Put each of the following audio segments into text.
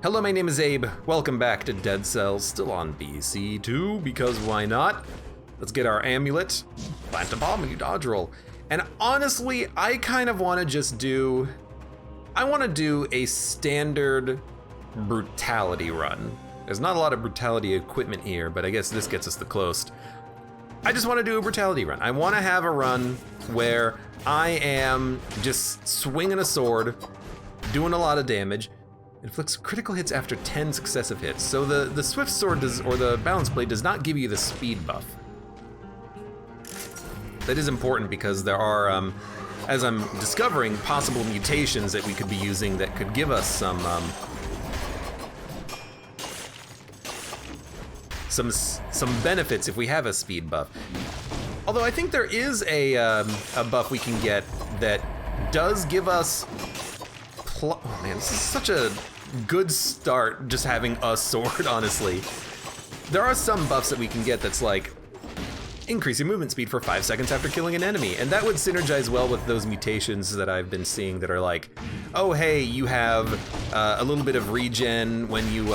Hello, my name is Abe. Welcome back to Dead Cells, still on BC2, because why not? Let's get our amulet, plant a bomb, and you dodge roll. And honestly, I kind of want to just do, a standard brutality run. There's not a lot of brutality equipment here, but I guess this gets us the closest. I just want to do a brutality run. I want to have a run where I am just swinging a sword, doing a lot of damage. Inflicts critical hits after 10 successive hits. So the Swift Sword or the Balance Blade does not give you the speed buff. That is important because there are, as I'm discovering, possible mutations that we could be using that could give us some benefits if we have a speed buff. Although I think there is a buff we can get that does give us. Oh man, this is such a good start just having a sword, honestly. There are some buffs that we can get that's like, increase your movement speed for 5 seconds after killing an enemy, and that would synergize well with those mutations that I've been seeing that are like, oh hey, you have a little bit of regen when you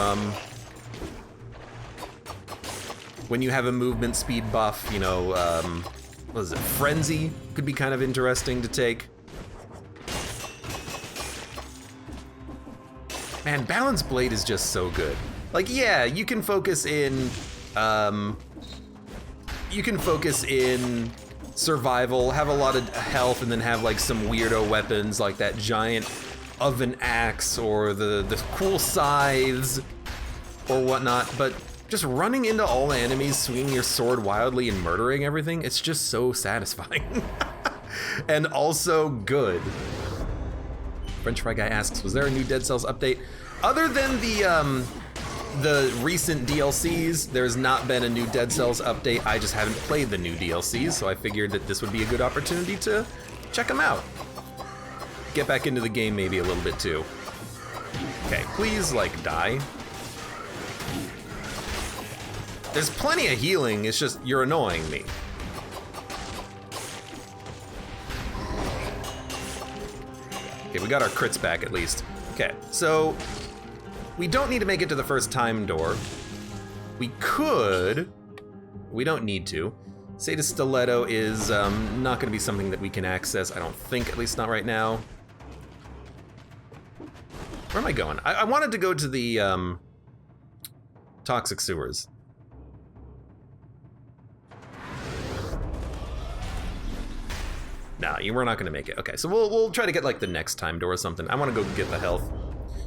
have a movement speed buff, you know, what is it, Frenzy could be kind of interesting to take. Man, Balance Blade is just so good. Like, yeah, you can focus in survival, have a lot of health, and then have like some weirdo weapons like that giant oven axe or the cool scythes or whatnot, but just running into all the enemies, swinging your sword wildly and murdering everything, it's just so satisfying. And also good. French Fry Guy asks, was there a new Dead Cells update? Other than the recent DLCs, there's not been a new Dead Cells update. I just haven't played the new DLCs, so I figured that this would be a good opportunity to check them out. Get back into the game maybe a little bit too. Okay, please, like, die. There's plenty of healing, it's just you're annoying me. Okay, we got our crits back at least. Okay, so we don't need to make it to the first time door. We could, we don't need to. Say the Stiletto is not gonna be something that we can access, I don't think, at least not right now. Where am I going? I wanted to go to the toxic sewers. Nah, we're not gonna make it. Okay, so we'll try to get like the next time door or something. I wanna go get the health,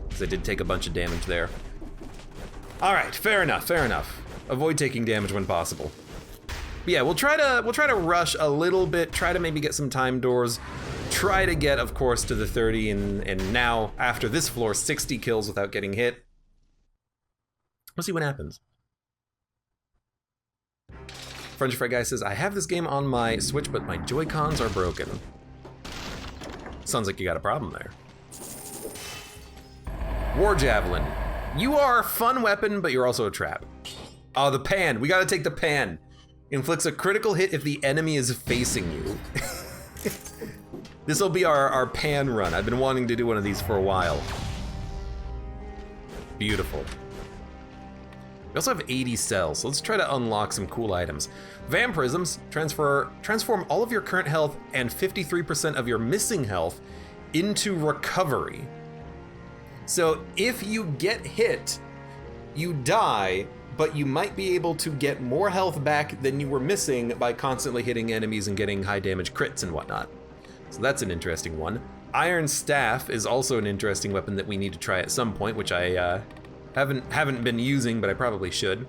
because I did take a bunch of damage there. All right, fair enough, fair enough. Avoid taking damage when possible. But yeah, we'll try to rush a little bit, try to maybe get some time doors, try to get, of course, to the 30, and now, after this floor, 60 kills without getting hit. We'll see what happens. French Fry Guy says, I have this game on my Switch, but my Joy-Cons are broken. Sounds like you got a problem there. War Javelin. You are a fun weapon, but you're also a trap. Oh, the pan. We gotta take the pan. Inflicts a critical hit if the enemy is facing you. This will be our pan run. I've been wanting to do one of these for a while. Beautiful. We also have 80 cells, so let's try to unlock some cool items. Vampirisms transform all of your current health and 53% of your missing health into recovery. So if you get hit, you die, but you might be able to get more health back than you were missing by constantly hitting enemies and getting high damage crits and whatnot. So that's an interesting one. Iron Staff is also an interesting weapon that we need to try at some point, which I haven't been using, but I probably should.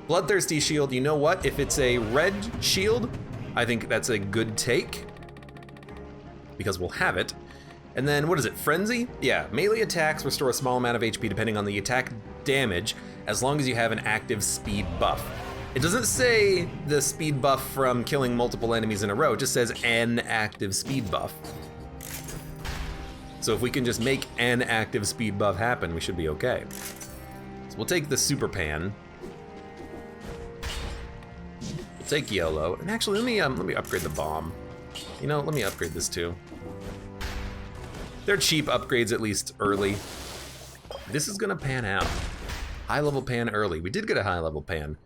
Bloodthirsty Shield, you know what? If it's a red shield, I think that's a good take, because we'll have it. And then, what is it, Frenzy? Yeah, melee attacks restore a small amount of HP depending on the attack damage, as long as you have an active speed buff. It doesn't say the speed buff from killing multiple enemies in a row, it just says an active speed buff. So if we can just make an active speed buff happen, we should be okay. So we'll take the Super Pan. We'll take Yellow, and actually let me upgrade the bomb. You know, let me upgrade this too. They're cheap upgrades, at least early. this is gonna pan out. High level pan early. We did get a high level pan.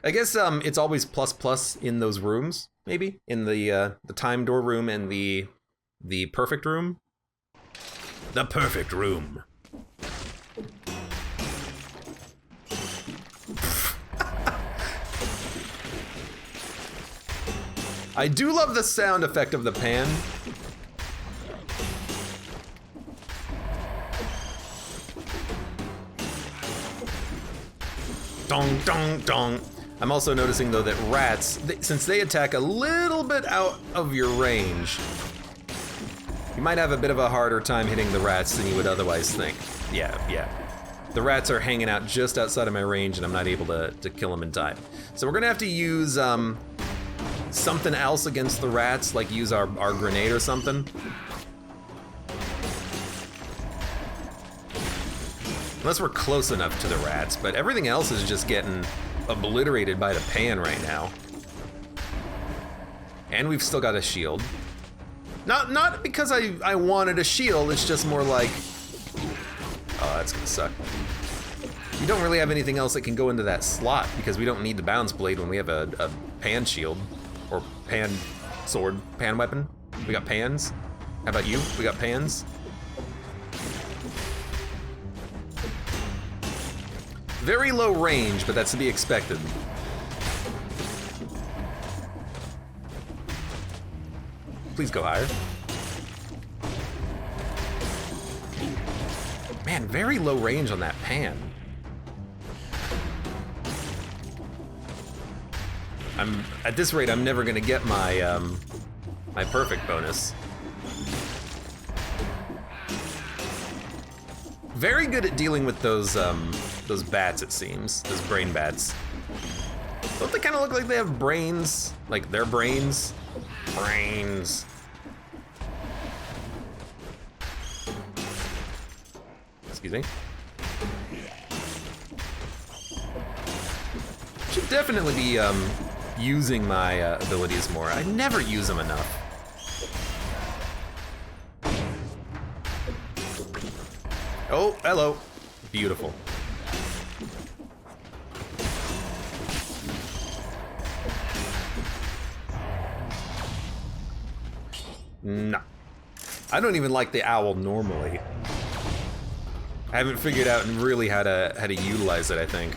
I guess it's always plus in those rooms, maybe? In the time door room and the perfect room? The perfect room. I do love the sound effect of the pan. Dong, dong, dong. I'm also noticing though that rats, since they attack a little bit out of your range, you might have a bit of a harder time hitting the rats than you would otherwise think. Yeah. The rats are hanging out just outside of my range and I'm not able to kill them in time. So we're gonna have to use something else against the rats, like use our grenade or something. Unless we're close enough to the rats, but everything else is just getting obliterated by the pan right now. And we've still got a shield. Not because I wanted a shield, it's just more like, oh, that's gonna suck. We don't really have anything else that can go into that slot because we don't need the balance blade when we have a pan shield. Or pan sword, pan weapon. We got pans. How about you? We got pans. Very low range, but that's to be expected. Please go higher. Man, very low range on that pan. At this rate, I'm never gonna get my my perfect bonus. Very good at dealing with those bats, it seems. Those brain bats. Don't they kind of look like they have brains? Like their brains? Brains. Excuse me. Should definitely be using my abilities more. I never use them enough. Oh, hello. Beautiful. No. I don't even like the owl normally. I haven't figured out really how to utilize it, I think.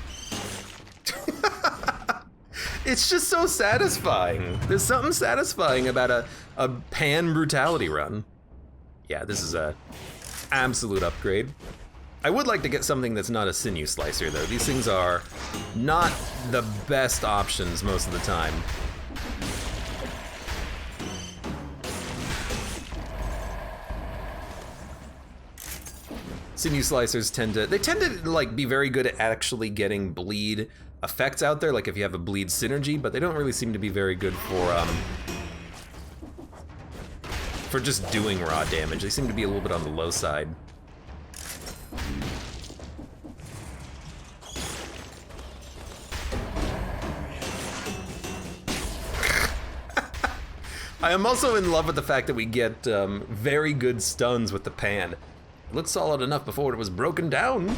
It's just so satisfying. There's something satisfying about a pan brutality run. Yeah, this is a absolute upgrade. I would like to get something that's not a sinew slicer though. These things are not the best options most of the time. Sinew slicers tend to like be very good at actually getting bleed effects out there, like if you have a bleed synergy, but they don't really seem to be very good for just doing raw damage. They seem to be a little bit on the low side. I am also in love with the fact that we get very good stuns with the pan. It looked solid enough before it was broken down.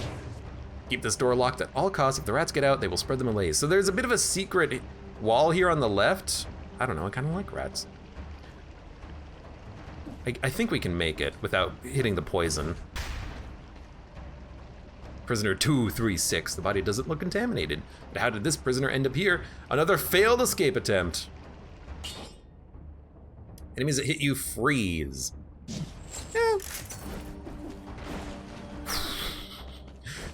Keep this door locked at all costs. If the rats get out, they will spread the malaise. So there's a bit of a secret wall here on the left. I don't know, I kind of like rats. I think we can make it without hitting the poison. Prisoner 236, the body doesn't look contaminated. But how did this prisoner end up here? Another failed escape attempt. Enemies that hit you freeze. Yeah.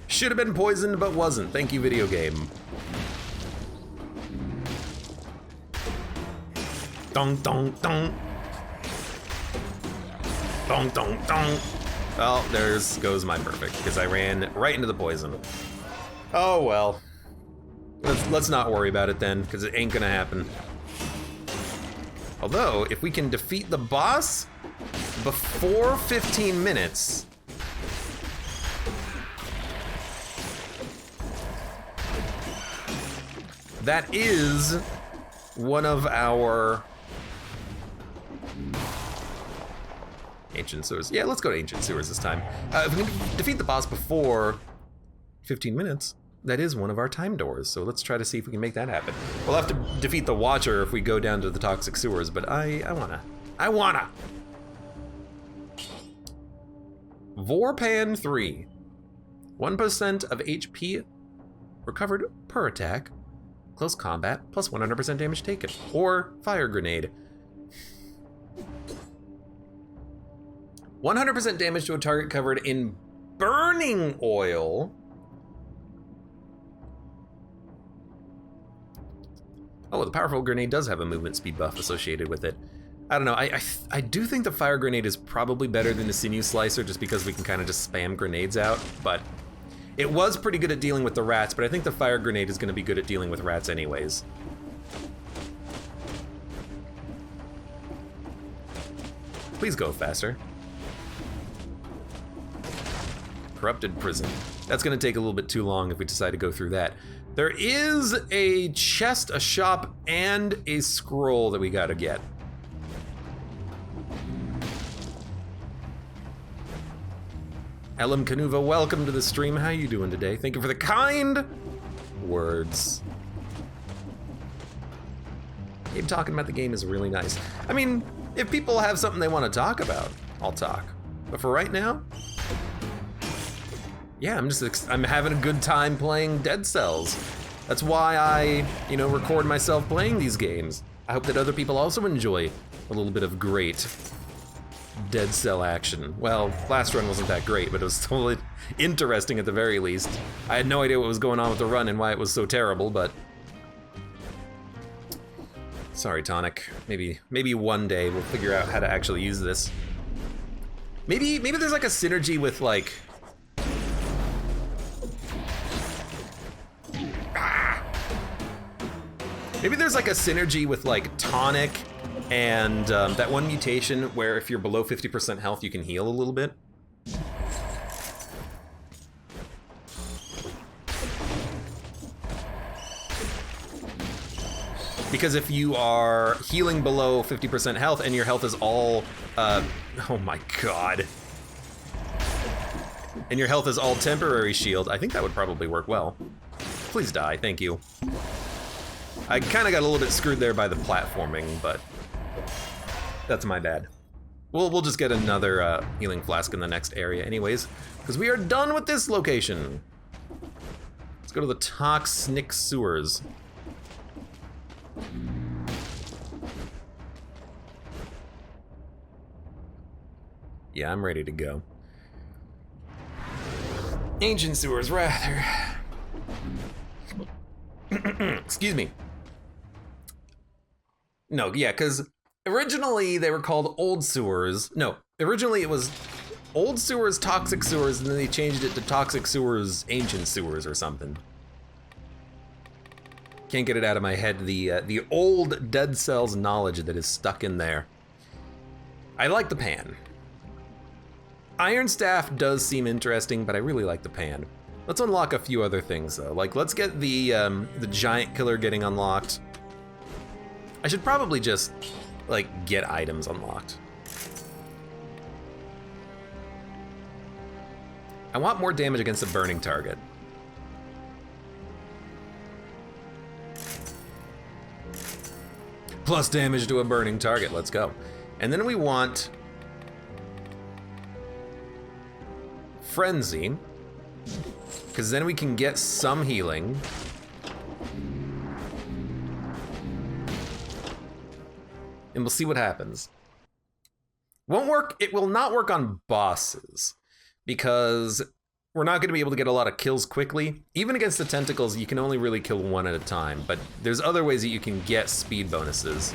Should have been poisoned, but wasn't. Thank you, video game. Dong, dong, dong. Dong, dong, dong. Well, there's goes my perfect, because I ran right into the poison. Oh, well. Let's not worry about it then, because it ain't gonna happen. Although, if we can defeat the boss before 15 minutes, that is one of our... Ancient Sewers. Yeah, let's go to Ancient Sewers this time. If we can defeat the boss before 15 minutes, that is one of our time doors, so let's try to see if we can make that happen. We'll have to defeat the Watcher if we go down to the Toxic Sewers, but I wanna. Vorpan 3. 1% of HP recovered per attack, close combat, plus 100% damage taken, or Fire Grenade. 100% damage to a target covered in burning oil. Oh, the powerful grenade does have a movement speed buff associated with it. I don't know, I do think the fire grenade is probably better than the sinew slicer just because we can kind of just spam grenades out, but it was pretty good at dealing with the rats, but I think the fire grenade is going to be good at dealing with rats anyways. Please go faster. Corrupted prison. That's going to take a little bit too long if we decide to go through that. There is a chest, a shop, and a scroll that we gotta get. Elam Kanuva, welcome to the stream. How you doing today? Thank you for the kind words. Abe talking about the game is really nice. I mean, if people have something they want to talk about, I'll talk. But for right now, yeah, I'm having a good time playing Dead Cells. That's why I, record myself playing these games. I hope that other people also enjoy a little bit of great Dead Cell action. Well, last run wasn't that great, but it was totally interesting at the very least. I had no idea what was going on with the run and why it was so terrible, but sorry, Tonic. Maybe one day we'll figure out how to actually use this. Maybe there's like a synergy with like maybe there's like a synergy with like Tonic and that one mutation where if you're below 50% health, you can heal a little bit. Because if you are healing below 50% health and your health is all, oh my god. And your health is all temporary shield, I think that would probably work well. Please die, thank you. I kind of got a little bit screwed there by the platforming, but that's my bad. We'll just get another healing flask in the next area anyways, because we are done with this location. Let's go to the Toxic Sewers. Yeah, I'm ready to go. Ancient Sewers, rather. Excuse me. No, yeah, because originally they were called Old Sewers. No, originally it was Old Sewers, Toxic Sewers, and then they changed it to Toxic Sewers, Ancient Sewers or something. Can't get it out of my head, the old Dead Cells knowledge that is stuck in there. I like the pan. Iron Staff does seem interesting, but I really like the pan. Let's unlock a few other things though. Like let's get the giant killer getting unlocked. I should probably just like get items unlocked. I want more damage against a burning target. Plus damage to a burning target, let's go. And then we want Frenzy, because then we can get some healing. And we'll see what happens. Won't work, it will not work on bosses, because we're not gonna be able to get a lot of kills quickly. Even against the tentacles, you can only really kill one at a time, but there's other ways that you can get speed bonuses.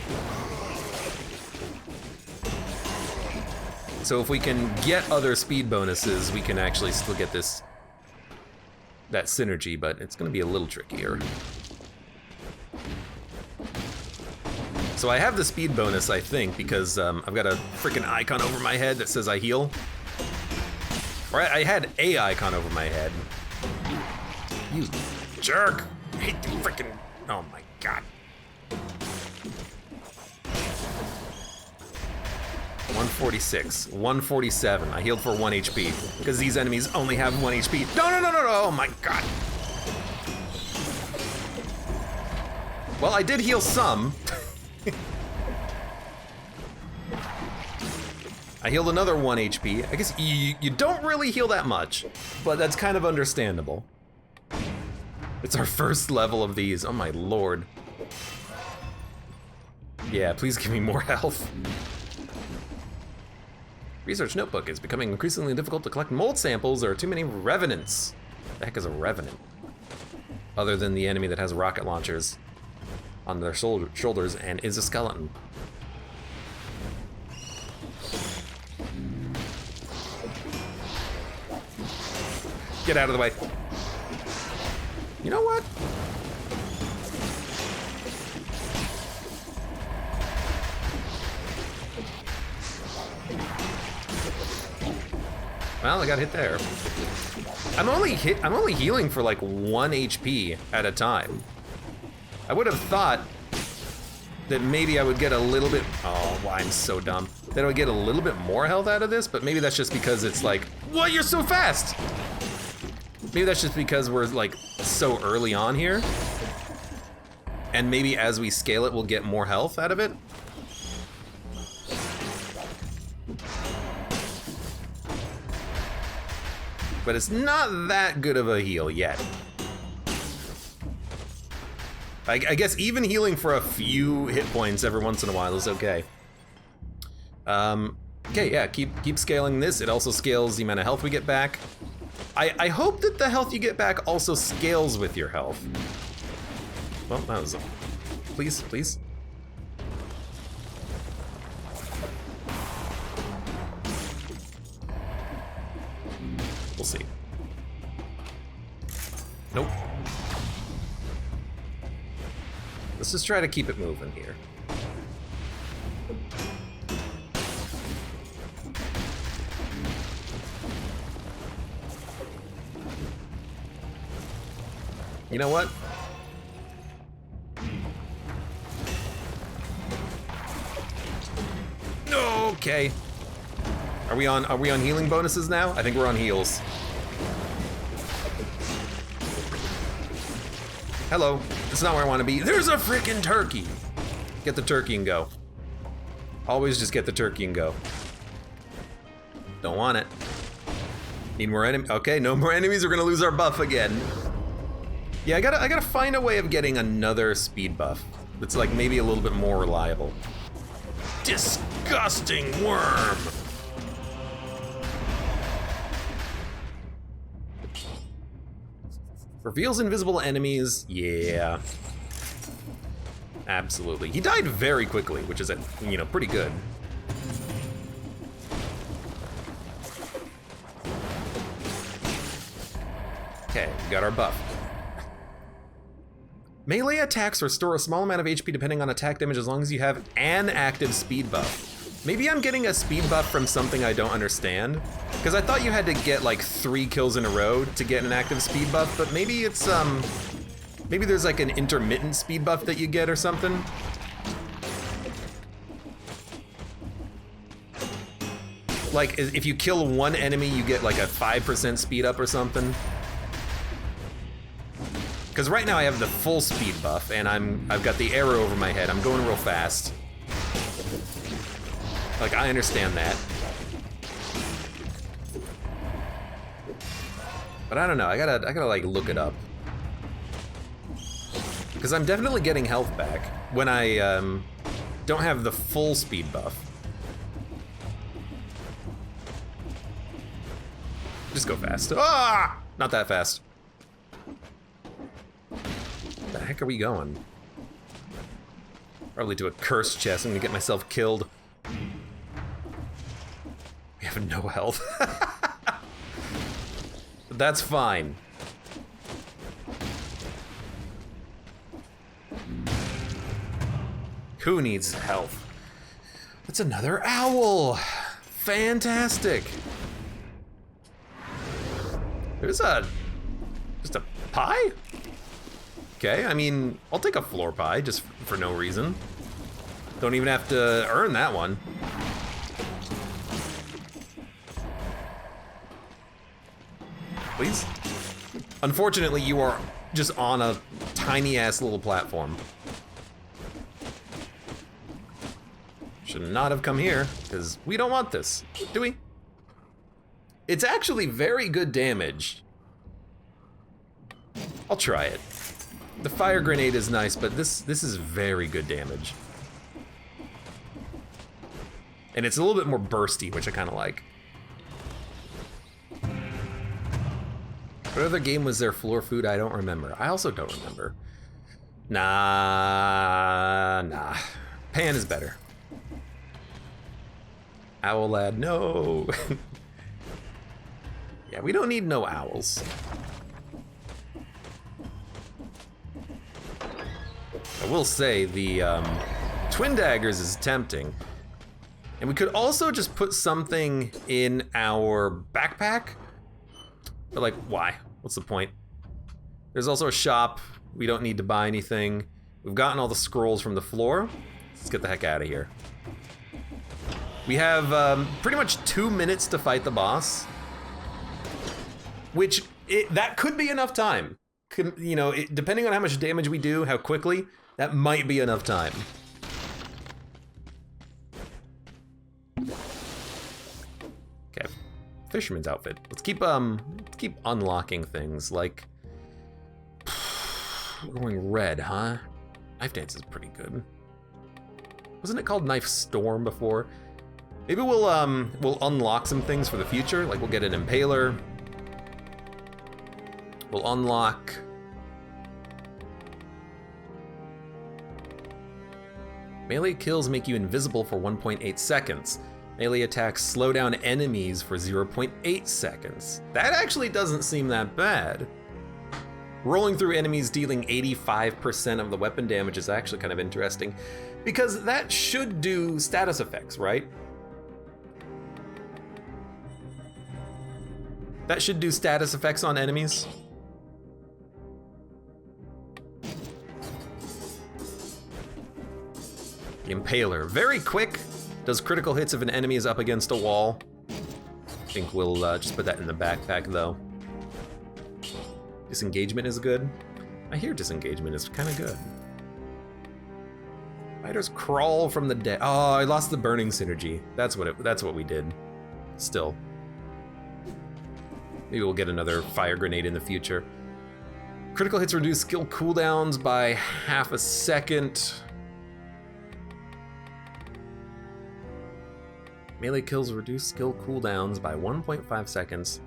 So if we can get other speed bonuses, we can actually still get that synergy, but it's gonna be a little trickier. So I have the speed bonus, I think, because I've got a freaking icon over my head that says I heal. Or I had a icon over my head. You jerk! I hate the freaking, oh my god. 146, 147. I healed for 1 HP because these enemies only have 1 HP. No, no, no, no, no, oh my god. Well, I did heal some. I healed another 1 HP. I guess you don't really heal that much, but that's kind of understandable. It's our first level of these, oh my lord. Yeah, please give me more health. Research notebook is becoming increasingly difficult to collect mold samples. There are too many revenants. What the heck is a revenant? Other than the enemy that has rocket launchers on their shoulders and is a skeleton. Get out of the way. You know what? Well, I got hit there. I'm only healing for like 1 HP at a time. I would have thought that maybe I would get a little bit, oh, well, I'm so dumb. That I would get a little bit more health out of this, but maybe that's just because it's like, what, you're so fast? Maybe that's just because we're like so early on here. And maybe as we scale it, we'll get more health out of it. But it's not that good of a heal yet. I guess even healing for a few hit points every once in a while is okay. Okay, yeah, keep scaling this. It also scales the amount of health we get back. I hope that the health you get back also scales with your health. Well, that was... Please, please. We'll see. Nope. Let's just try to keep it moving here. You know what? Okay. Are we on healing bonuses now? I think we're on heals. Hello. That's not where I want to be. There's a freaking turkey. Get the turkey and go. Always just get the turkey and go. Don't want it. Need more enemies. Okay, no more enemies. We're gonna lose our buff again. Yeah, I gotta find a way of getting another speed buff that's like maybe a little bit more reliable. Disgusting worm. Reveals invisible enemies. Yeah. Absolutely. He died very quickly, which is, you know, pretty good. Okay, we got our buff. Melee attacks restore a small amount of HP depending on attack damage as long as you have an active speed buff. Maybe I'm getting a speed buff from something I don't understand. Because I thought you had to get like 3 kills in a row to get an active speed buff, but maybe it's, maybe there's like an intermittent speed buff that you get or something. Like, if you kill one enemy, you get like a 5% speed up or something. Because right now I have the full speed buff, and I've got the arrow over my head. I'm going real fast. Like, I understand that. But I don't know, I gotta like look it up. Because I'm definitely getting health back when I don't have the full speed buff. Just go fast. Ah! Not that fast. Where the heck are we going? Probably to a cursed chest. I'm gonna get myself killed. We have no health. But that's fine. Who needs health? That's another owl. Fantastic. There's just a pie? Okay, I mean, I'll take a floor pie just for no reason. Don't even have to earn that one. please. Unfortunately, you are just on a tiny-ass little platform. Should not have come here, because we don't want this, do we? It's actually very good damage. I'll try it. The fire grenade is nice, but this is very good damage. And it's a little bit more bursty, which I kind of like. What other game was there floor food? I don't remember. I also don't remember. Nah. Pan is better. Owl lad, no. Yeah, we don't need no owls. I will say the twin daggers is tempting. And we could also just put something in our backpack. But like, why? What's the point? There's also a shop. We don't need to buy anything. We've gotten all the scrolls from the floor. Let's get the heck out of here. We have pretty much 2 minutes to fight the boss. Which, that could be enough time. You know, depending on how much damage we do, how quickly, that might be enough time. Okay, fisherman's outfit. Let's keep unlocking things like. We're going red, huh? Knife dance is pretty good. Wasn't it called Knife Storm before? Maybe we'll unlock some things for the future. Like we'll get an impaler. We'll unlock. Melee kills make you invisible for 1.8 seconds. Melee attacks slow down enemies for 0.8 seconds. That actually doesn't seem that bad. Rolling through enemies dealing 85% of the weapon damage is actually kind of interesting, because that should do status effects, right? That should do status effects on enemies. The Impaler, very quick, does critical hits if an enemy is up against a wall. I think we'll just put that in the backpack though. Disengagement is good. I hear disengagement is kind of good. Fighters crawl from the dead. Oh, I lost the burning synergy. That's what we did. Still. Maybe we'll get another fire grenade in the future. Critical hits reduce skill cooldowns by half a second. Melee kills reduce skill cooldowns by 1.5 seconds.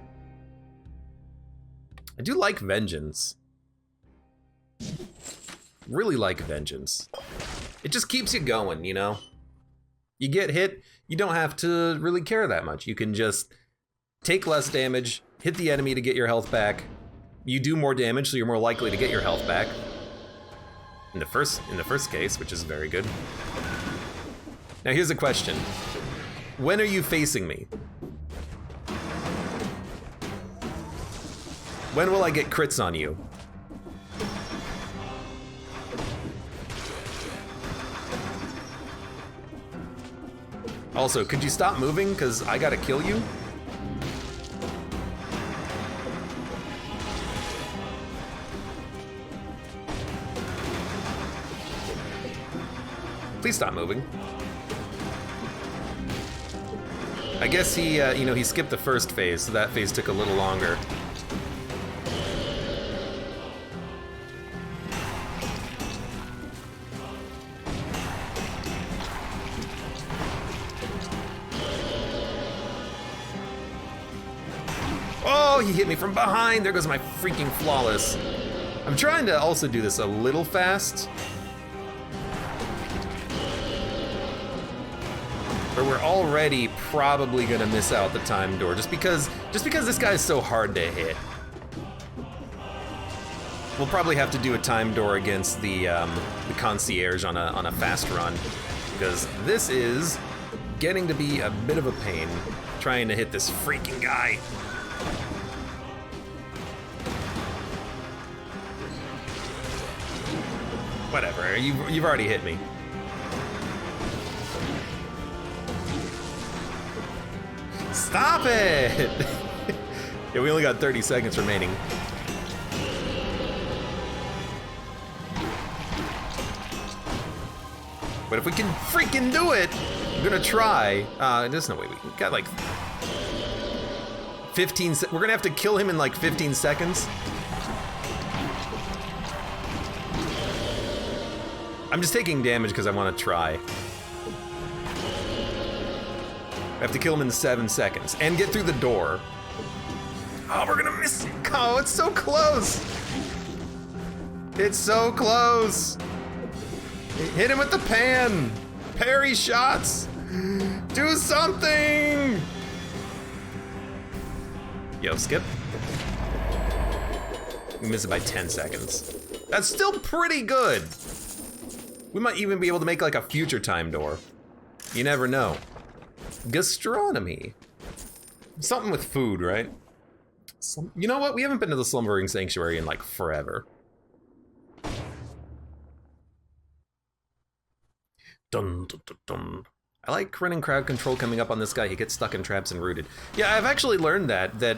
I do like Vengeance. Really like Vengeance. It just keeps you going, you know? You get hit, you don't have to really care that much. You can just take less damage, hit the enemy to get your health back. You do more damage, so you're more likely to get your health back. In the first case, which is very good. Now here's a question. When are you facing me? When will I get crits on you? Also, could you stop moving? Because I gotta kill you? Please stop moving. I guess he, he skipped the first phase, so that phase took a little longer. Oh, he hit me from behind! There goes my freaking flawless. I'm trying to also do this a little fast. But we're already probably gonna miss out the time door just because this guy is so hard to hit. We'll probably have to do a time door against the concierge on a fast run, because this is getting to be a bit of a pain trying to hit this freaking guy. Whatever, you've already hit me. Stop it! Yeah, we only got 30 seconds remaining. But if we can freaking do it, I'm gonna try. There's no way we got like 15. We're gonna have to kill him in like 15 seconds. I'm just taking damage because I want to try. I have to kill him in 7 seconds and get through the door. Oh, we're gonna miss it. Oh, it's so close. It's so close. Hit him with the pan. Parry shots. Do something. Yo, skip. We miss it by 10 seconds. That's still pretty good. We might even be able to make like a future time door. You never know. Gastronomy. Something with food, right? You know what? We haven't been to the Slumbering Sanctuary in like forever. Dun, dun, dun, dun. I like running crowd control coming up on this guy. He gets stuck in traps and rooted. Yeah, I've actually learned that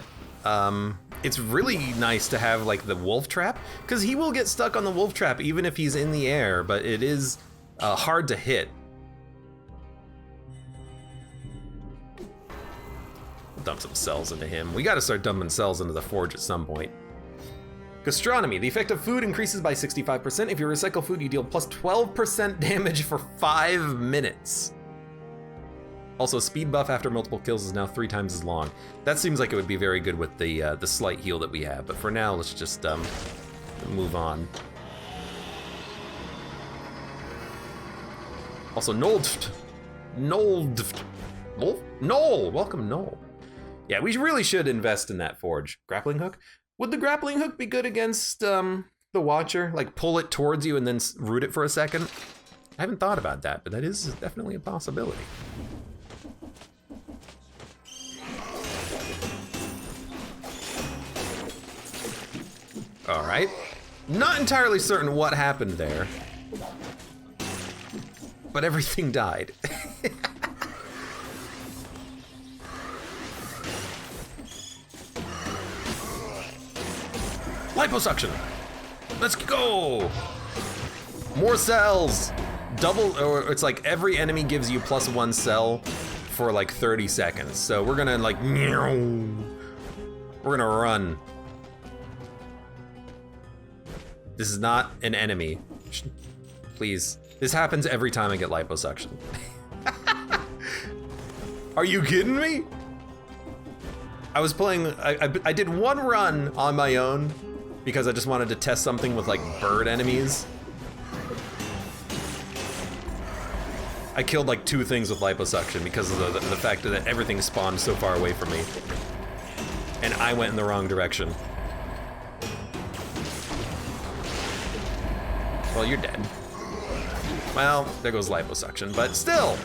it's really nice to have like the wolf trap, because he will get stuck on the wolf trap even if he's in the air, but it is hard to hit. Dump some cells into him. We gotta start dumping cells into the forge at some point. Gastronomy. The effect of food increases by 65%. If you recycle food, you deal plus 12% damage for 5 minutes. Also, speed buff after multiple kills is now 3 times as long. That seems like it would be very good with the slight heal that we have, but for now, let's just move on. Also, Noel, welcome Noel. Yeah, we really should invest in that forge. Grappling hook? Would the grappling hook be good against the Watcher? Like pull it towards you and then root it for a second? I haven't thought about that, but that is definitely a possibility. All right. Not entirely certain what happened there, but everything died. Liposuction. Let's go. More cells. Double, or it's like every enemy gives you plus 1 cell for like 30 seconds. So we're gonna like, we're gonna run. This is not an enemy. Please. This happens every time I get liposuction. Are you kidding me? I was playing, I did 1 run on my own because I just wanted to test something with like bird enemies. I killed like 2 things with liposuction because of the fact that everything spawned so far away from me. And I went in the wrong direction. Well, you're dead. Well, there goes liposuction, but still,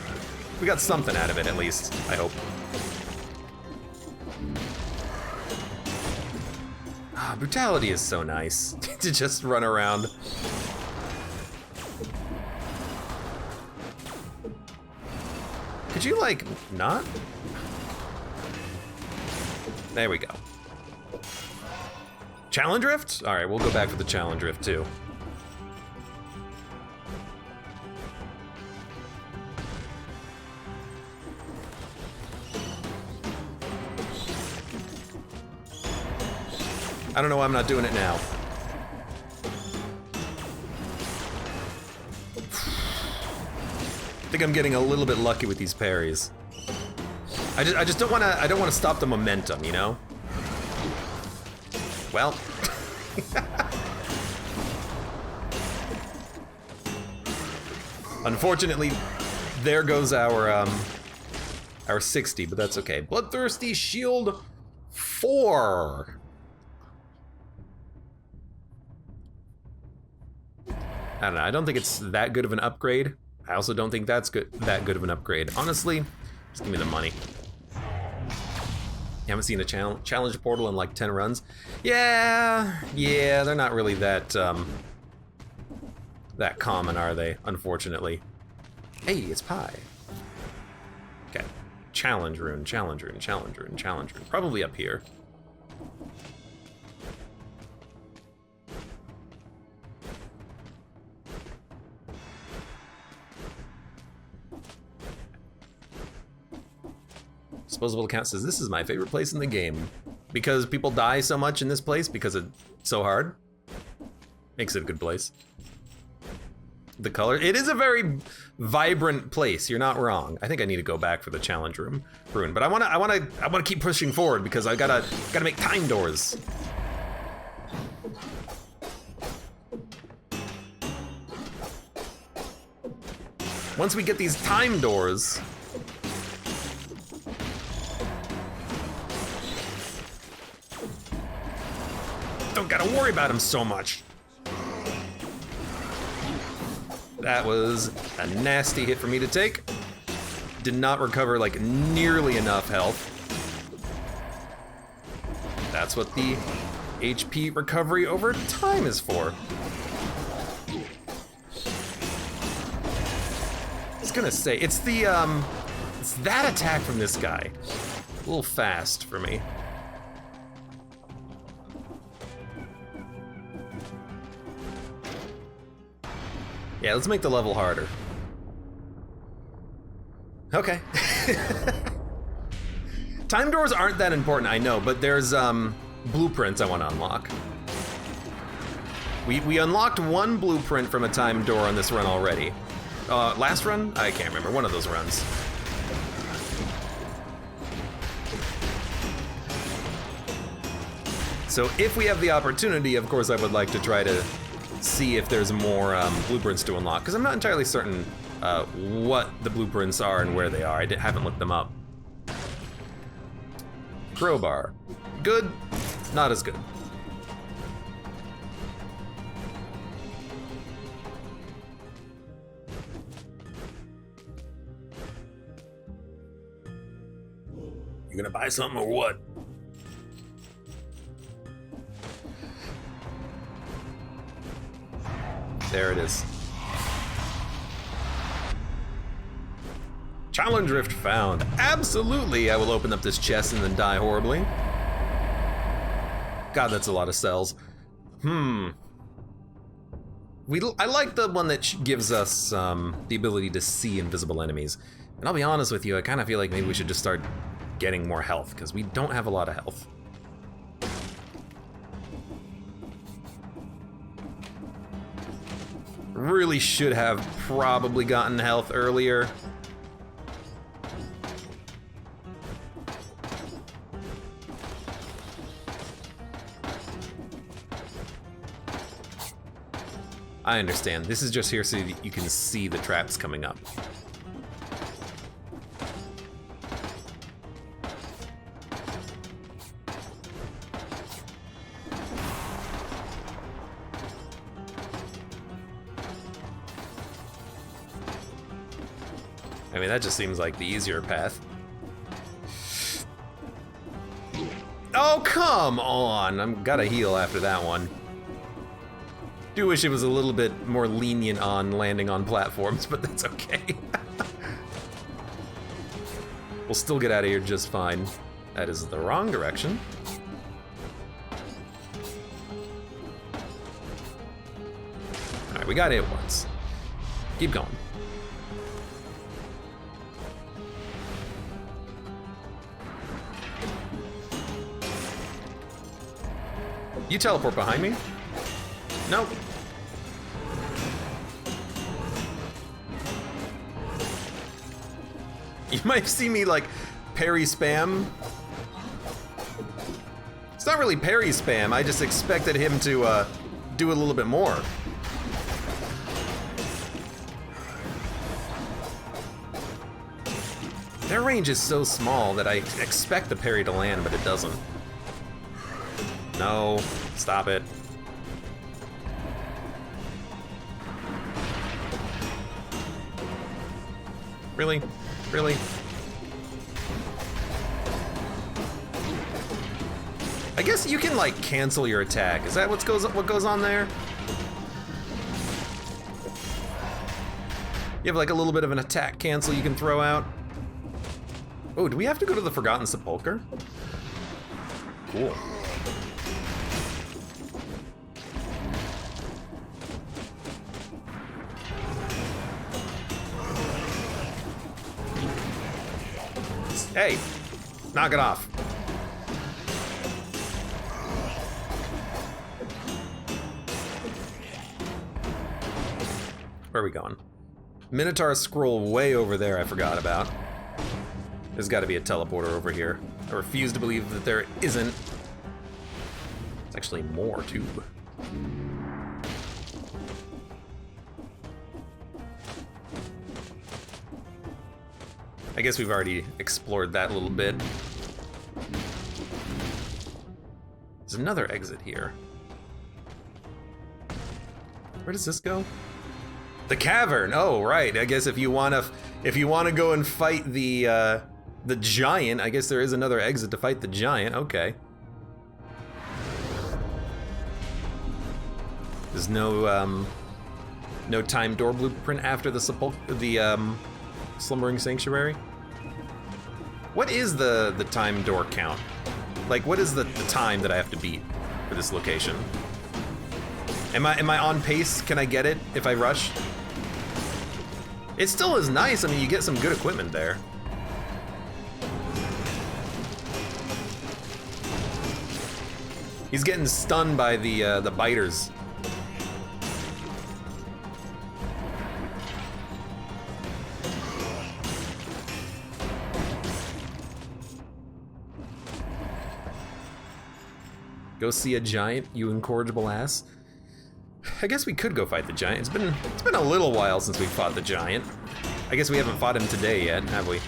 we got something out of it at least, I hope. Ah, brutality is so nice to just run around. Could you like not? There we go. Challenge Rift? All right, we'll go back for the Challenge Rift too. I don't know why I'm not doing it now. I think I'm getting a little bit lucky with these parries. I just don't wanna, I don't wanna stop the momentum, you know? Well. Unfortunately, there goes our 60, but that's okay. Bloodthirsty Shield 4. I don't know, I don't think it's that good of an upgrade. I also don't think that's that good of an upgrade. Honestly, just give me the money. You haven't seen a challenge portal in like 10 runs? Yeah, they're not really that that common, are they? Unfortunately. Hey, it's pie. Okay, challenge rune, challenge rune, challenge rune, challenge rune. Probably up here. Disposable account says, this is my favorite place in the game. Because people die so much in this place because it's so hard. Makes it a good place. The color, it is a very vibrant place. You're not wrong. I think I need to go back for the challenge room rune, but I wanna keep pushing forward because I gotta make time doors. Once we get these time doors, don't gotta worry about him so much. That was a nasty hit for me to take. Did not recover like nearly enough health. That's what the HP recovery over time is for. I was gonna say, it's that attack from this guy. A little fast for me. Yeah, let's make the level harder. Okay. Time doors aren't that important, I know, but there's blueprints I want to unlock. We unlocked one blueprint from a time door on this run already. Last run? I can't remember, one of those runs. So if we have the opportunity, of course I would like to try to see if there's more blueprints to unlock, because I'm not entirely certain what the blueprints are and where they are. I haven't looked them up. Crowbar. Good, not as good. You gonna buy something or what? There it is. Challenge rift found. Absolutely, I will open up this chest and then die horribly. God, that's a lot of cells. I like the one that gives us the ability to see invisible enemies. And I'll be honest with you, I kind of feel like maybe we should just start getting more health, because we don't have a lot of health. Really should have probably gotten health earlier. I understand. This is just here so that you can see the traps coming up. I mean, that just seems like the easier path. Oh, come on! I'm gotta heal after that one. Do wish it was a little bit more lenient on landing on platforms, but that's okay. We'll still get out of here just fine. That is the wrong direction. All right, we got hit once. Keep going. You teleport behind me? Nope. You might see me like parry spam. It's not really parry spam, I just expected him to do a little bit more. Their range is so small that I expect the parry to land, but it doesn't. No, stop it. Really? Really? I guess you can like cancel your attack. Is that what goes on there? You have like a little bit of an attack cancel you can throw out. Oh, do we have to go to the Forgotten Sepulchre? Cool. Hey, Knock it off. Where are we going? Minotaur scroll way over there I forgot about. There's got to be a teleporter over here. I refuse to believe that there isn't. There's actually more, too. I guess we've already explored that a little bit. There's another exit here. Where does this go? The cavern. Oh, right. I guess if you wanna go and fight the giant, I guess there is another exit to fight the giant. Okay. There's no time door blueprint after the slumbering sanctuary. What is the time door count? Like, what is the time that I have to beat for this location? Am I on pace? Can I get it if I rush? It still is nice. I mean, you get some good equipment there. He's getting stunned by the biters. Go see a giant, you incorrigible ass. I guess we could go fight the giant. It's been a little while since we fought the giant. I guess we haven't fought him today yet, have we?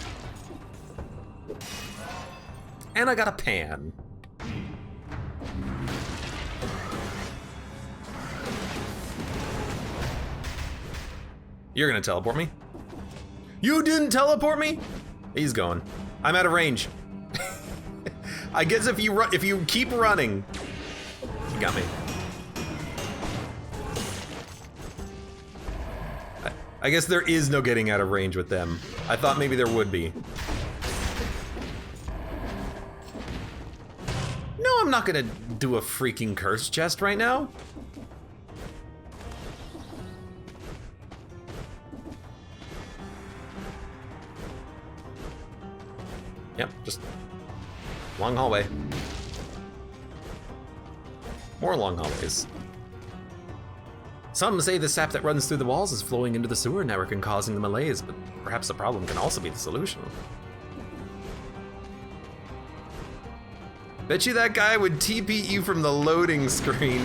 And I got a pan. You're gonna teleport me? You didn't teleport me? He's going. I'm out of range. I guess if you keep running, you got me. I guess there is no getting out of range with them. I thought maybe there would be. No, I'm not gonna do a freaking curse chest right now. Yep, just long hallway. More long hallways. Some say the sap that runs through the walls is flowing into the sewer network and causing the malaise, but perhaps the problem can also be the solution. Bet you that guy would TP you from the loading screen.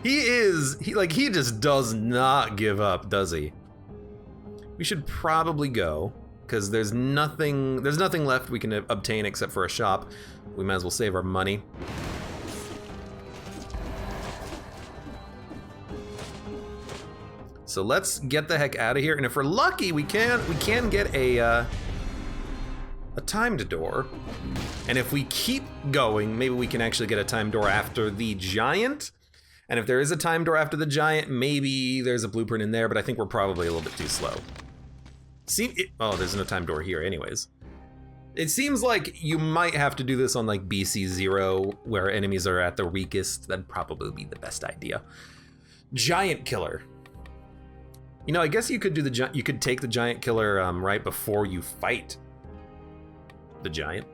He just does not give up, does he? We should probably go, because there's nothing left we can obtain except for a shop. We might as well save our money. So let's get the heck out of here, and if we're lucky, we can get a timed door. And if we keep going, maybe we can actually get a timed door after the giant. And if there is a timed door after the giant, maybe there's a blueprint in there, but I think we're probably a little bit too slow. Oh, there's no timed door here anyways. It seems like you might have to do this on like BC 0, where enemies are at their weakest. That'd probably be the best idea. Giant killer. You know, I guess you could do you could take the giant killer right before you fight the giant.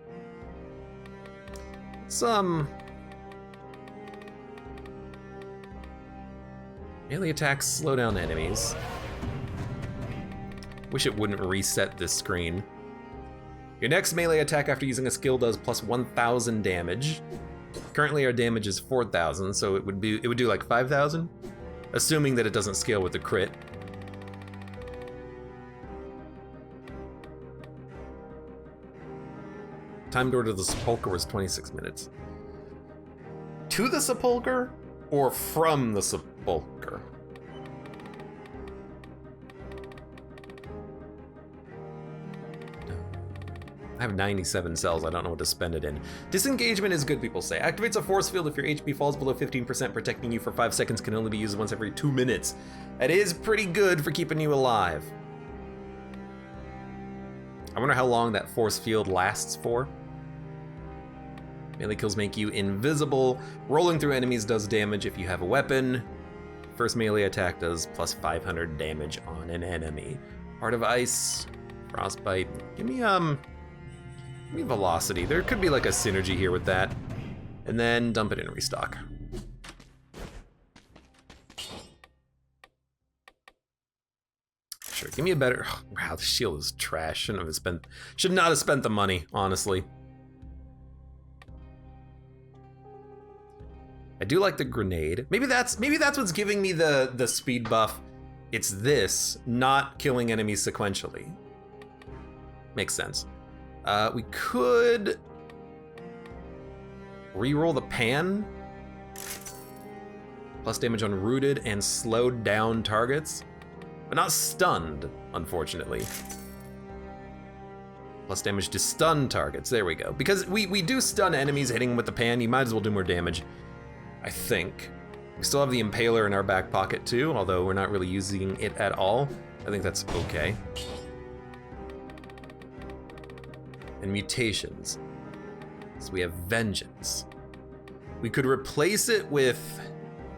Melee attacks slow down enemies. Wish it wouldn't reset this screen. Your next melee attack after using a skill does plus 1,000 damage. Currently our damage is 4,000, so it would do like 5,000, assuming that it doesn't scale with the crit. Time door to the sepulcher was 26 minutes. To the sepulcher or from the sepulcher? I have 97 cells, I don't know what to spend it in. Disengagement is good, people say. Activates a force field if your HP falls below 15%, protecting you for 5 seconds, can only be used once every 2 minutes. That is pretty good for keeping you alive. I wonder how long that force field lasts for. Melee kills make you invisible. Rolling through enemies does damage if you have a weapon. First melee attack does plus 500 damage on an enemy. Heart of Ice, Frostbite. Give me Give me velocity. There could be like a synergy here with that. And then dump it in restock. Sure, give me a better... Oh, wow, the shield is trash. Should not have spent the money, honestly. I do like the grenade. Maybe that's what's giving me the speed buff. It's this, not killing enemies sequentially. Makes sense. We could reroll the pan. Plus damage on rooted and slowed down targets, but not stunned, unfortunately. Plus damage to stun targets, there we go. Because we do stun enemies hitting them with the pan, you might as well do more damage, I think. We still have the Impaler in our back pocket too, although we're not really using it at all. I think that's okay. And mutations. So we have Vengeance. We could replace it with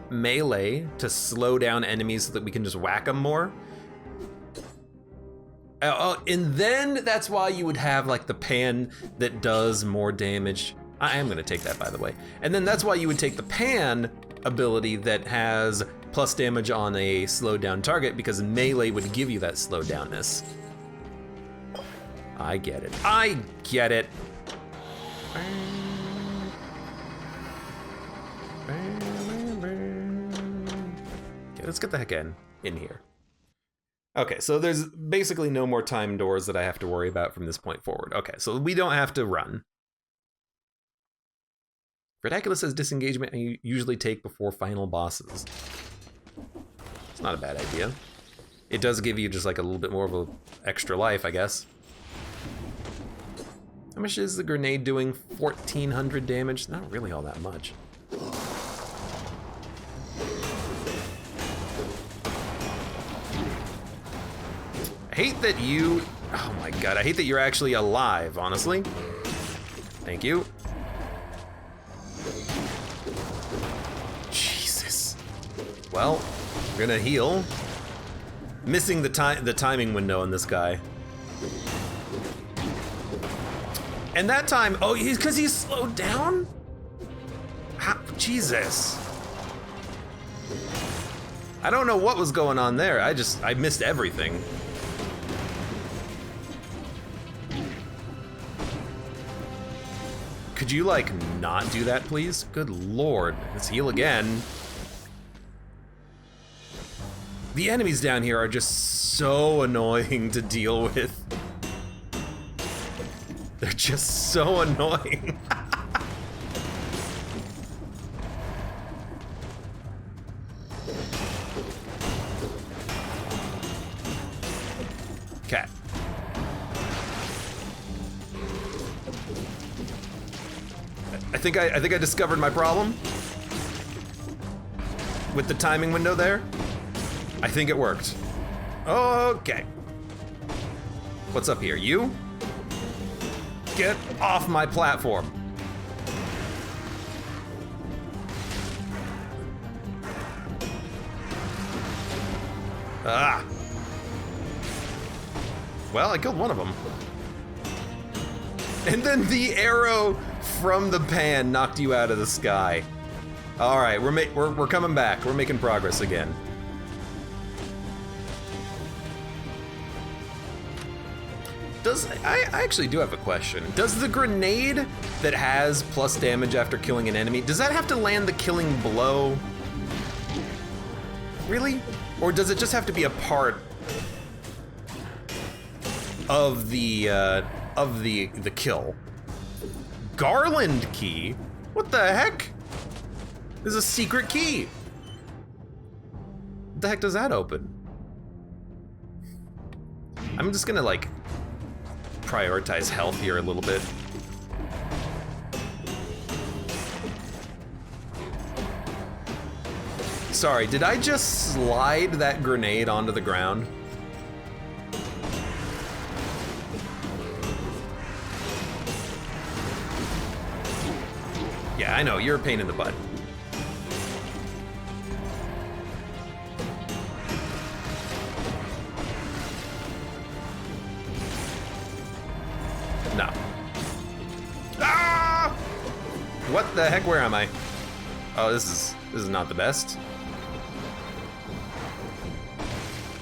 melee to slow down enemies so that we can just whack them more. And then that's why you would have like the pan that does more damage. I am gonna take that, by the way. And then that's why you would take the pan ability that has plus damage on a slowed down target, because melee would give you that slowed downness. I get it. I get it. Okay, let's get the heck in here. Okay, so there's basically no more time doors that I have to worry about from this point forward. Okay, so we don't have to run. Ridiculous says disengagement I usually take before final bosses. It's not a bad idea. It does give you just like a little bit more of an extra life, I guess. How much is the grenade doing? 1,400 damage? Not really all that much. I hate that you... Oh my god, I hate that you're actually alive, honestly. Thank you. Jesus. Well, we're gonna heal. Missing the timing window on this guy. And that time, oh, because he's slowed down? How, Jesus. I don't know what was going on there. I missed everything. Could you, like, not do that, please? Good lord. Let's heal again. The enemies down here are just so annoying to deal with. They're just so annoying. Okay. I think I discovered my problem with the timing window there. I think it worked. Okay. What's up here? You? Get off my platform. Ah. Well, I killed one of them. And then the arrow from the pan knocked you out of the sky. All right, we're coming back. We're making progress again. I actually do have a question. Does the grenade that has plus damage after killing an enemy, does that have to land the killing blow? Really? Or does it just have to be a part of the kill? Garland key? What the heck? There's a secret key. What the heck does that open? I'm just gonna like prioritize health here a little bit. Sorry, did I just slide that grenade onto the ground? Yeah, I know, you're a pain in the butt. No. What the heck? Where am I? Oh, this is not the best.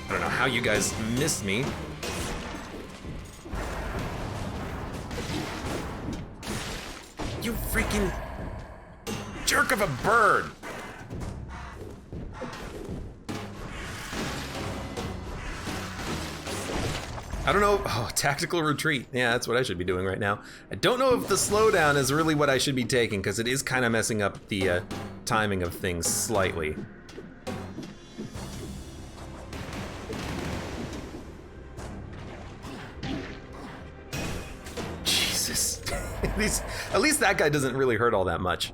I don't know how you guys missed me. You freaking jerk of a bird! I don't know. Oh, tactical retreat. Yeah, that's what I should be doing right now. I don't know if the slowdown is really what I should be taking, because it is kind of messing up the timing of things slightly. Jesus. At least that guy doesn't really hurt all that much.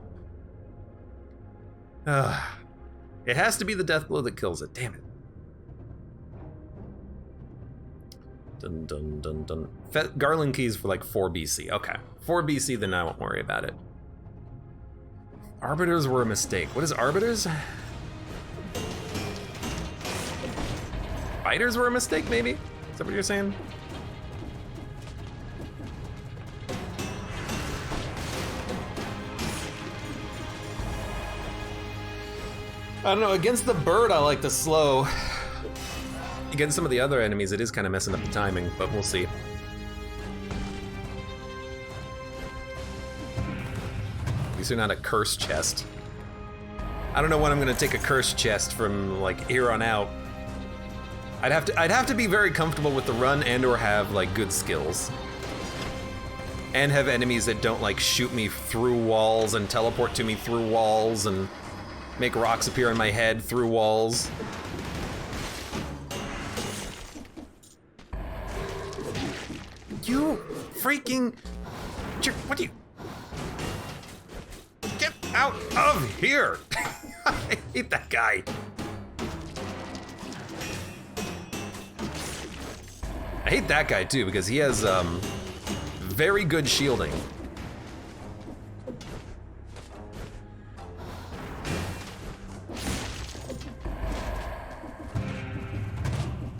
It has to be the death blow that kills it. Damn it. Dun dun dun dun. Garland keys for like 4 BC. Okay. 4 BC, then I won't worry about it. Arbiters were a mistake. What is arbiters? Fighters were a mistake, maybe? Is that what you're saying? I don't know, against the bird I like the slow. Against some of the other enemies it is kind of messing up the timing, but we'll see. At least they're not a curse chest. I don't know when I'm gonna take a curse chest from like here on out. I'd have to be very comfortable with the run and or have like good skills. And have enemies that don't like shoot me through walls and teleport to me through walls and make rocks appear in my head through walls. You freaking jerk, what do you? Get out of here! I hate that guy. I hate that guy too because he has very good shielding.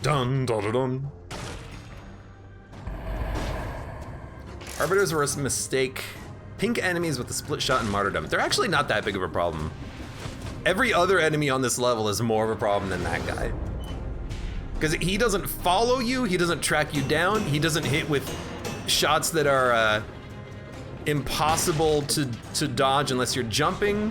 Dun dun dun dun. Arbiters were a mistake. Pink enemies with the split shot and martyrdom. They're actually not that big of a problem. Every other enemy on this level is more of a problem than that guy. Because he doesn't follow you, he doesn't track you down, he doesn't hit with shots that are impossible to dodge unless you're jumping.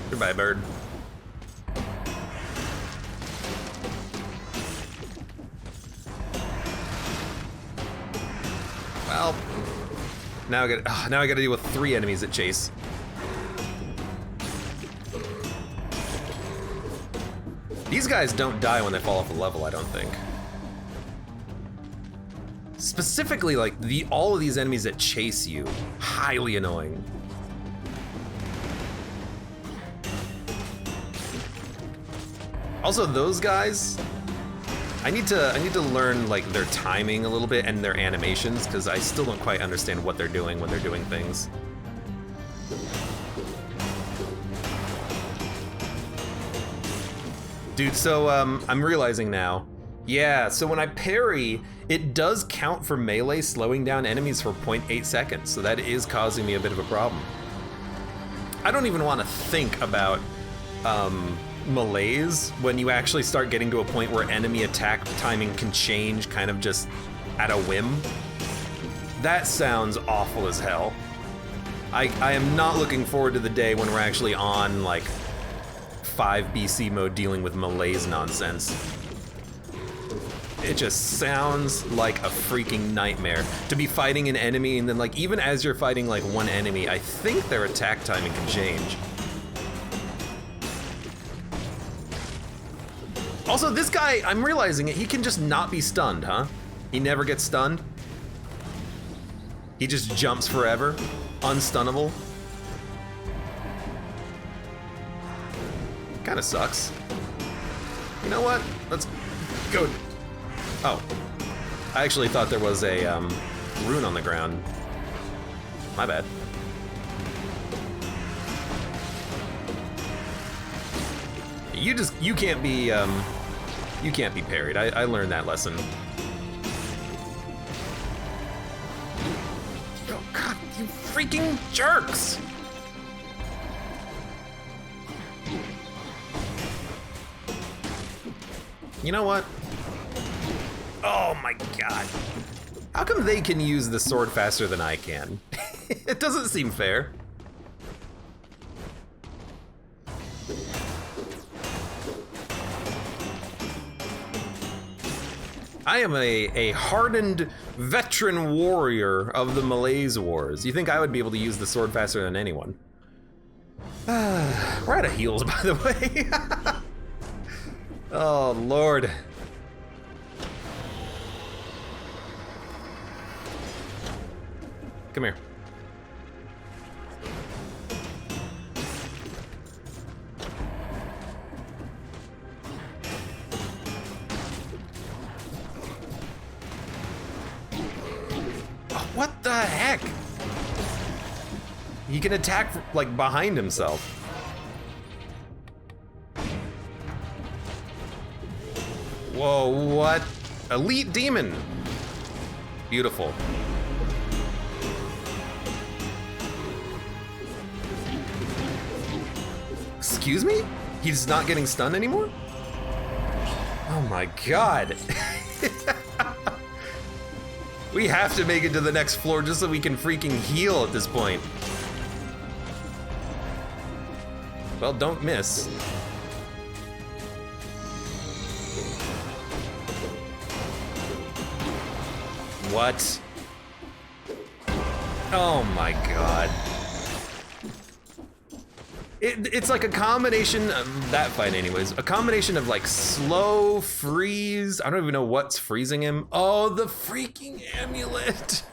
Goodbye, bird. Well, now I gotta deal with 3 enemies that chase. These guys don't die when they fall off a level, I don't think. Specifically, like all of these enemies that chase you, highly annoying. Also, those guys, I need to learn like their timing a little bit and their animations because I still don't quite understand what they're doing when they're doing things. Dude, so I'm realizing now. Yeah, so when I parry, it does count for melee slowing down enemies for 0.8 seconds, so that is causing me a bit of a problem. I don't even want to think about malaise when you actually start getting to a point where enemy attack timing can change kind of just at a whim. That sounds awful as hell. I am not looking forward to the day when we're actually on like 5 BC mode dealing with malaise nonsense. It just sounds like a freaking nightmare to be fighting an enemy and then like even as you're fighting like one enemy, I think their attack timing can change. Also, this guy, I'm realizing it, he can just not be stunned, huh? He never gets stunned. He just jumps forever, unstunnable. Kinda sucks. You know what? Let's go. Oh, I actually thought there was a rune on the ground. My bad. You can't be parried. I learned that lesson. Oh God, you freaking jerks! You know what? Oh my God. How come they can use the sword faster than I can? It doesn't seem fair. I am a hardened veteran warrior of the Malaise Wars. You think I would be able to use the sword faster than anyone? We're out of heals, by the way. Oh, Lord. Come here. Oh, what the heck? He can attack, like, behind himself. Whoa, what? Elite demon. Beautiful. Excuse me? He's not getting stunned anymore? Oh my God. We have to make it to the next floor just so we can freaking heal at this point. Well, don't miss. What? Oh my God. It's like a combination of that fight anyways, a combination of like slow freeze. I don't even know what's freezing him. Oh, the freaking amulet.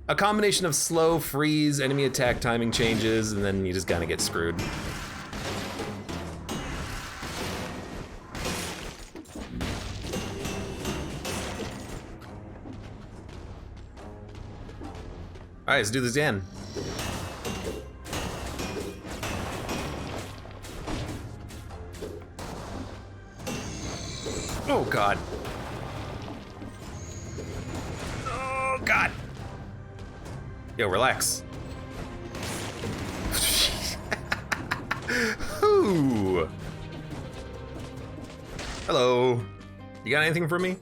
A combination of slow freeze, enemy attack timing changes, and then you just kind of get screwed. All right, let's do this again. Oh God. Oh God. Yo, relax. Ooh. Hello. You got anything for me?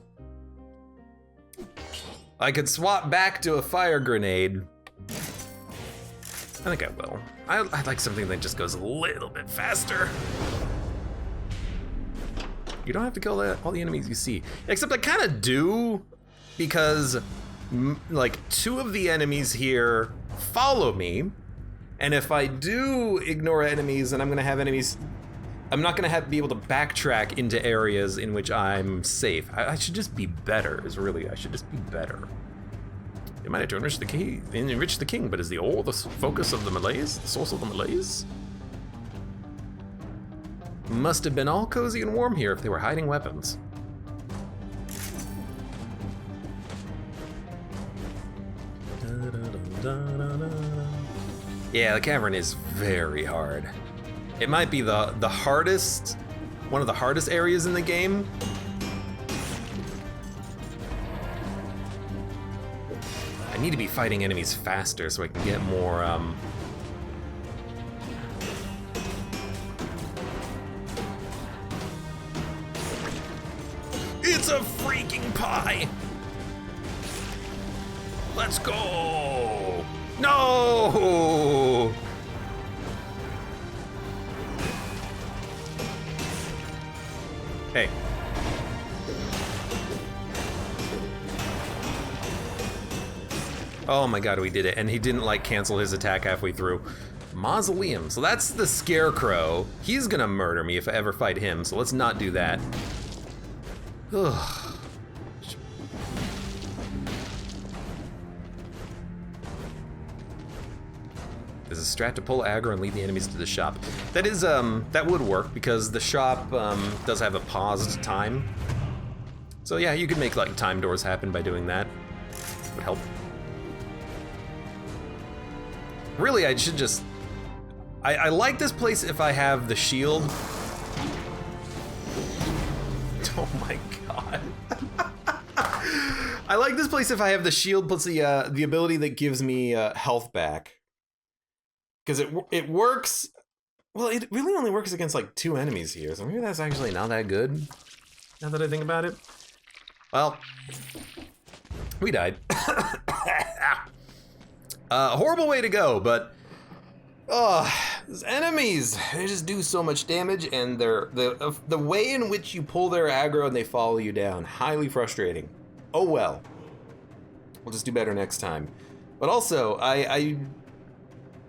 I could swap back to a fire grenade. I think I will. I'd like something that just goes a little bit faster. You don't have to kill all the enemies you see. Except I kind of do, because like 2 of the enemies here follow me. And if I do ignore enemies, then I'm gonna have enemies, I'm not gonna be able to backtrack into areas in which I'm safe. I should just be better, I should just be better. It might have to enrich the king, but is the focus of the Malaise, the source of the Malaise? Must have been all cozy and warm here if they were hiding weapons. Yeah, the cavern is very hard. It might be the hardest, one of the hardest areas in the game. I need to be fighting enemies faster so I can get more, It's a freaking pie! Let's go! No! Hey. Oh my God, we did it. And he didn't like cancel his attack halfway through. Mausoleum. So that's the Scarecrow. He's gonna murder me if I ever fight him, so let's not do that. Ugh. There's a strat to pull aggro and lead the enemies to the shop. That is, that would work because the shop does have a paused time. So yeah, you could make like time doors happen by doing that. Would help. Really, I should just... I like this place if I have the shield, Oh my god. I like this place if I have the shield plus the ability that gives me health back. Because it works. Well, it really only works against like 2 enemies here, so maybe that's actually not that good. Now that I think about it. Well, we died. Horrible way to go, but these enemies, they just do so much damage, and the way in which you pull their aggro and they follow you down, highly frustrating. Oh well. We'll just do better next time. But also, I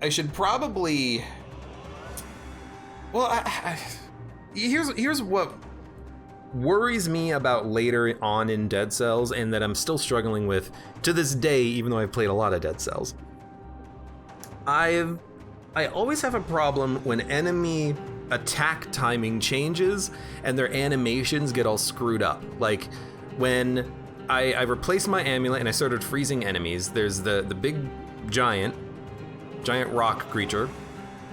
should probably. Well, here's what worries me about later on in Dead Cells, and that I'm still struggling with to this day, even though I've played a lot of Dead Cells. I always have a problem when enemy attack timing changes and their animations get all screwed up. Like when I replaced my amulet and I started freezing enemies, there's the big giant rock creature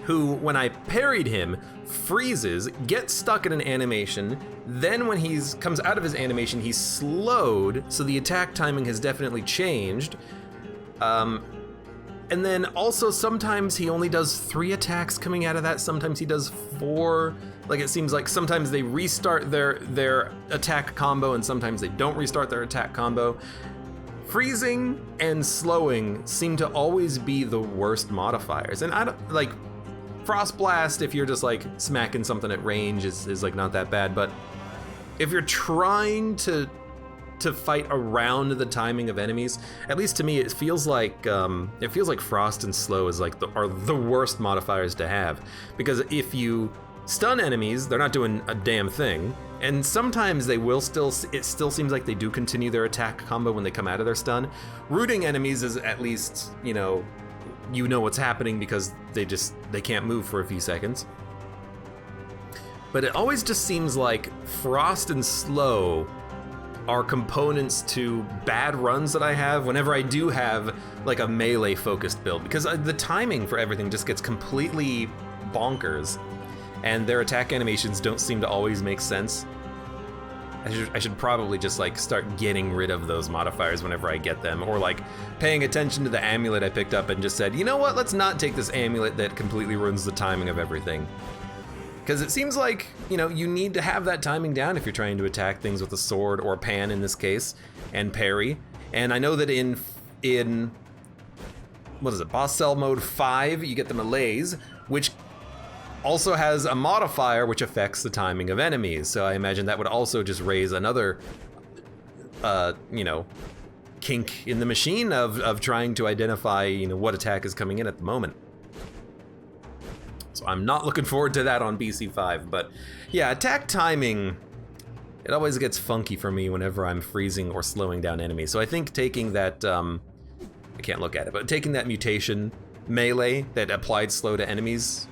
who, when I parried him, freezes, gets stuck in an animation, then when he comes out of his animation, he's slowed, so the attack timing has definitely changed. And then also sometimes he only does 3 attacks coming out of that, sometimes he does 4. Like it seems like sometimes they restart their attack combo and sometimes they don't restart their attack combo. Freezing and slowing seem to always be the worst modifiers. And I don't, like, Frost Blast, if you're just like smacking something at range is like not that bad, but if you're trying to fight around the timing of enemies, at least to me, it feels like Frost and Slow is like are the worst modifiers to have, because if you stun enemies, they're not doing a damn thing, and sometimes they will it still seems like they do continue their attack combo when they come out of their stun. Rooting enemies is at least, you know what's happening because they can't move for a few seconds. But it always just seems like Frost and Slow are components to bad runs that I have whenever I do have like a melee focused build, because the timing for everything just gets completely bonkers and their attack animations don't seem to always make sense. I should probably just like start getting rid of those modifiers whenever I get them, or like paying attention to the amulet I picked up and just said, you know what, let's not take this amulet that completely ruins the timing of everything. Because it seems like, you need to have that timing down if you're trying to attack things with a sword or pan in this case, and parry. And I know that in what is it, Boss Cell Mode 5, you get the melees, which also has a modifier which affects the timing of enemies. So I imagine that would also just raise another, kink in the machine of trying to identify, what attack is coming in at the moment. So I'm not looking forward to that on BC5, but yeah, attack timing, it always gets funky for me whenever I'm freezing or slowing down enemies. So I think taking that, I can't look at it, but taking that mutation melee that applied slow to enemies,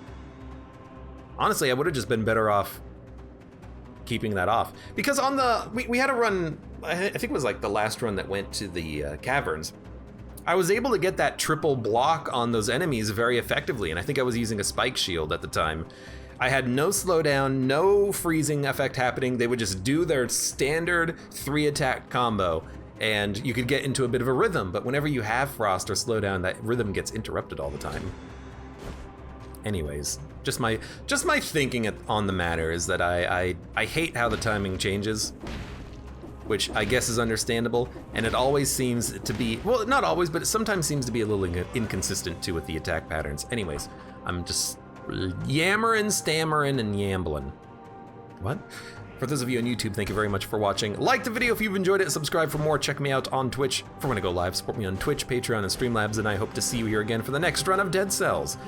honestly, I would have just been better off keeping that off. Because on we had a run, I think it was like the last run that went to the caverns. I was able to get that triple block on those enemies very effectively, and I think I was using a spike shield at the time. I had no slowdown, no freezing effect happening. They would just do their standard 3-attack combo, and you could get into a bit of a rhythm, but whenever you have frost or slowdown, that rhythm gets interrupted all the time. Anyways, just my thinking on the matter is that I hate how the timing changes, which I guess is understandable, and it always seems to be, well, not always, but it sometimes seems to be a little inconsistent too with the attack patterns. Anyways, I'm just yammering, stammering, and yambling. What? For those of you on YouTube, thank you very much for watching. Like the video if you've enjoyed it, subscribe for more, check me out on Twitch for when I go live, support me on Twitch, Patreon, and Streamlabs, and I hope to see you here again for the next run of Dead Cells.